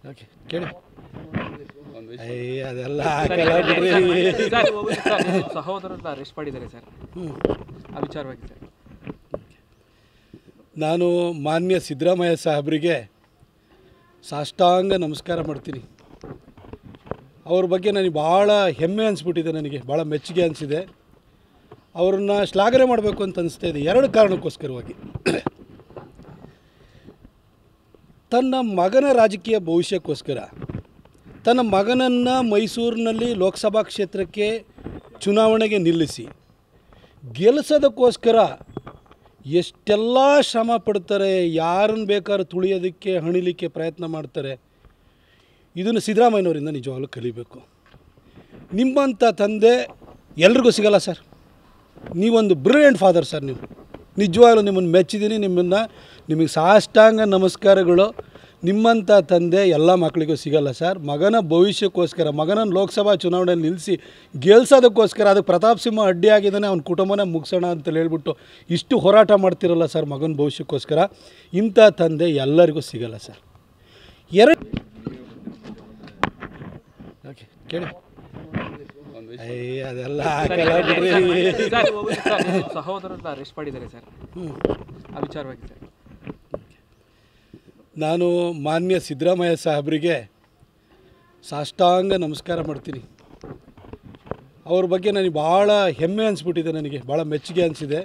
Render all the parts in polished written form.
Okay ಕೇಳಿ ಅದೆಲ್ಲ ಸಹೋದರನ್ನ arrest ಮಾಡಿದ್ದಾರೆ ಸರ್, ಆ ವಿಚಾರವಾಗಿ ಸರ್. ನಾನು ಮಾನ್ಯ ಸಿದ್ದರಾಮಯ್ಯ ಸಾಹೇಬರಿಗೆ ಸಾಷ್ಟಾಂಗ ನಮಸ್ಕಾರ ಮಾಡ್ತೀನಿ. ಅವ್ರ ಬಗ್ಗೆ ನನಗೆ ಭಾಳ ಹೆಮ್ಮೆ ಅನಿಸ್ಬಿಟ್ಟಿದೆ, ನನಗೆ ಭಾಳ ಮೆಚ್ಚುಗೆ ಅನಿಸಿದೆ. ಅವ್ರನ್ನ ಶ್ಲಾಘನೆ ಮಾಡಬೇಕು ಅಂತ ಅನಿಸ್ತಾ ಇದೆ ಎರಡು ಕಾರಣಕ್ಕೋಸ್ಕರವಾಗಿ. ತನ್ನ ಮಗನ ರಾಜಕೀಯ ಭವಿಷ್ಯಕ್ಕೋಸ್ಕರ ತನ್ನ ಮಗನನ್ನು ಮೈಸೂರಿನಲ್ಲಿ ಲೋಕಸಭಾ ಕ್ಷೇತ್ರಕ್ಕೆ ಚುನಾವಣೆಗೆ ನಿಲ್ಲಿಸಿ ಗೆಲ್ಲಿಸೋದಕ್ಕೋಸ್ಕರ ಎಷ್ಟೆಲ್ಲ ಶ್ರಮ ಪಡ್ತಾರೆ, ಯಾರನ್ನು ಬೇಕಾದ್ರೂ ತುಳಿಯೋದಕ್ಕೆ ಹಣಿಲಿಕ್ಕೆ ಪ್ರಯತ್ನ ಮಾಡ್ತಾರೆ. ಇದನ್ನು ಸಿದ್ದರಾಮಯ್ಯನವರಿಂದ ನಿಜವಾಗ್ಲೂ ಕಲಿಬೇಕು. ನಿಮ್ಮಂಥ ತಂದೆ ಎಲ್ರಿಗೂ ಸಿಗಲ್ಲ ಸರ್. ನೀವೊಂದು ಬ್ರಿಲಿಯಂಟ್ ಫಾದರ್ ಸರ್. ನೀವು ನಿಜವಾಗ್ಲೂ ನಿಮ್ಮನ್ನು ಮೆಚ್ಚಿದ್ದೀನಿ. ನಿಮಗೆ ಸಾಷ್ಟಾಂಗ ನಮಸ್ಕಾರಗಳು. ನಿಮ್ಮಂಥ ತಂದೆ ಎಲ್ಲ ಮಕ್ಕಳಿಗೂ ಸಿಗಲ್ಲ ಸರ್. ಮಗನ ಭವಿಷ್ಯಕ್ಕೋಸ್ಕರ ಮಗನನ್ನು ಲೋಕಸಭಾ ಚುನಾವಣೆಯಲ್ಲಿ ನಿಲ್ಲಿಸಿ ಗೆಲ್ಸೋದಕ್ಕೋಸ್ಕರ ಅದಕ್ಕೆ ಪ್ರತಾಪ್ ಸಿಂಹ ಅಡ್ಡಿಯಾಗಿದ್ದಾನೆ, ಅವ್ನ ಕುಟುಂಬನೇ ಮುಗಿಸೋಣ ಅಂತ ಹೇಳ್ಬಿಟ್ಟು ಇಷ್ಟು ಹೋರಾಟ ಮಾಡ್ತಿರಲ್ಲ ಸರ್ ಮಗನ ಭವಿಷ್ಯಕ್ಕೋಸ್ಕರ. ಇಂಥ ತಂದೆ ಎಲ್ಲರಿಗೂ ಸಿಗಲ್ಲ ಸರ್. ಓಕೆ ಕೇಳಿ ಅದೆಲ್ಲ ಸಹೋದರನ್ನ ಅರೆಸ್ಟ್ ಮಾಡಿದ್ದಾರೆ ಸರ್, ಆ ವಿಚಾರವಾಗಿ ಸರ್. ನಾನು ಮಾನ್ಯ ಸಿದ್ದರಾಮಯ್ಯ ಸಾಹೇಬರಿಗೆ ಸಾಷ್ಟಾಂಗ ನಮಸ್ಕಾರ ಮಾಡ್ತೀನಿ. ಅವ್ರ ಬಗ್ಗೆ ನನಗೆ ಭಾಳ ಹೆಮ್ಮೆ ಅನಿಸ್ಬಿಟ್ಟಿದೆ, ನನಗೆ ಭಾಳ ಮೆಚ್ಚುಗೆ ಅನಿಸಿದೆ.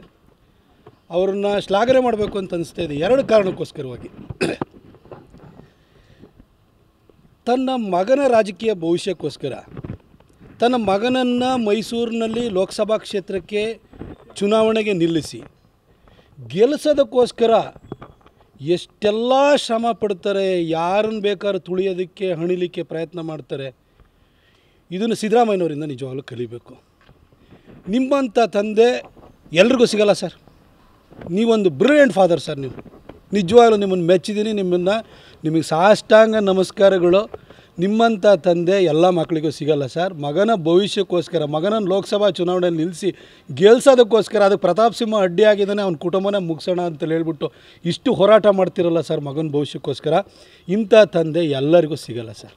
ಅವ್ರನ್ನ ಶ್ಲಾಘನೆ ಮಾಡಬೇಕು ಅಂತ ಅನಿಸ್ತಾ ಇದೆ ಎರಡು ಕಾರಣಕ್ಕೋಸ್ಕರವಾಗಿ. ತನ್ನ ಮಗನ ರಾಜಕೀಯ ಭವಿಷ್ಯಕ್ಕೋಸ್ಕರ ತನ್ನ ಮಗನನ್ನು ಮೈಸೂರಿನಲ್ಲಿ ಲೋಕಸಭಾ ಕ್ಷೇತ್ರಕ್ಕೆ ಚುನಾವಣೆಗೆ ನಿಲ್ಲಿಸಿ ಗೆಲ್ಲಿಸೋದಕ್ಕೋಸ್ಕರ ಎಷ್ಟೆಲ್ಲ ಶ್ರಮ ಪಡ್ತಾರೆ, ಯಾರನ್ನು ಬೇಕಾದ್ರೂ ತುಳಿಯೋದಕ್ಕೆ ಹಣಿಲಿಕ್ಕೆ ಪ್ರಯತ್ನ ಮಾಡ್ತಾರೆ. ಇದನ್ನು ಸಿದ್ದರಾಮಯ್ಯನವರಿಂದ ನಿಜವಾಗ್ಲೂ ಕಲಿಬೇಕು. ನಿಮ್ಮಂಥ ತಂದೆ ಎಲ್ರಿಗೂ ಸಿಗಲ್ಲ ಸರ್. ನೀವೊಂದು ಬ್ರಿಲಿಯಂಟ್ ಫಾದರ್ ಸರ್. ನೀವು ನಿಜವಾಗ್ಲೂ ನಿಮ್ಮನ್ನು ಮೆಚ್ಚಿದ್ದೀನಿ. ನಿಮಗೆ ಸಾಷ್ಟಾಂಗ ನಮಸ್ಕಾರಗಳು. ನಿಮ್ಮಂಥ ತಂದೆ ಎಲ್ಲ ಮಕ್ಕಳಿಗೂ ಸಿಗಲ್ಲ ಸರ್. ಮಗನ ಭವಿಷ್ಯಕ್ಕೋಸ್ಕರ ಮಗನನ್ನು ಲೋಕಸಭಾ ಚುನಾವಣೆಯಲ್ಲಿ ನಿಲ್ಲಿಸಿ ಗೆಲ್ಸೋದಕ್ಕೋಸ್ಕರ ಅದಕ್ಕೆ ಪ್ರತಾಪ್ ಸಿಂಹ ಅಡ್ಡಿಯಾಗಿದ್ದಾನೆ, ಅವ್ನ ಕುಟುಂಬನೇ ಮುಗಿಸೋಣ ಅಂತ ಹೇಳ್ಬಿಟ್ಟು ಇಷ್ಟು ಹೋರಾಟ ಮಾಡ್ತಿರಲ್ಲ ಸರ್ ಮಗನ ಭವಿಷ್ಯಕ್ಕೋಸ್ಕರ. ಇಂಥ ತಂದೆ ಎಲ್ಲರಿಗೂ ಸಿಗಲ್ಲ ಸರ್.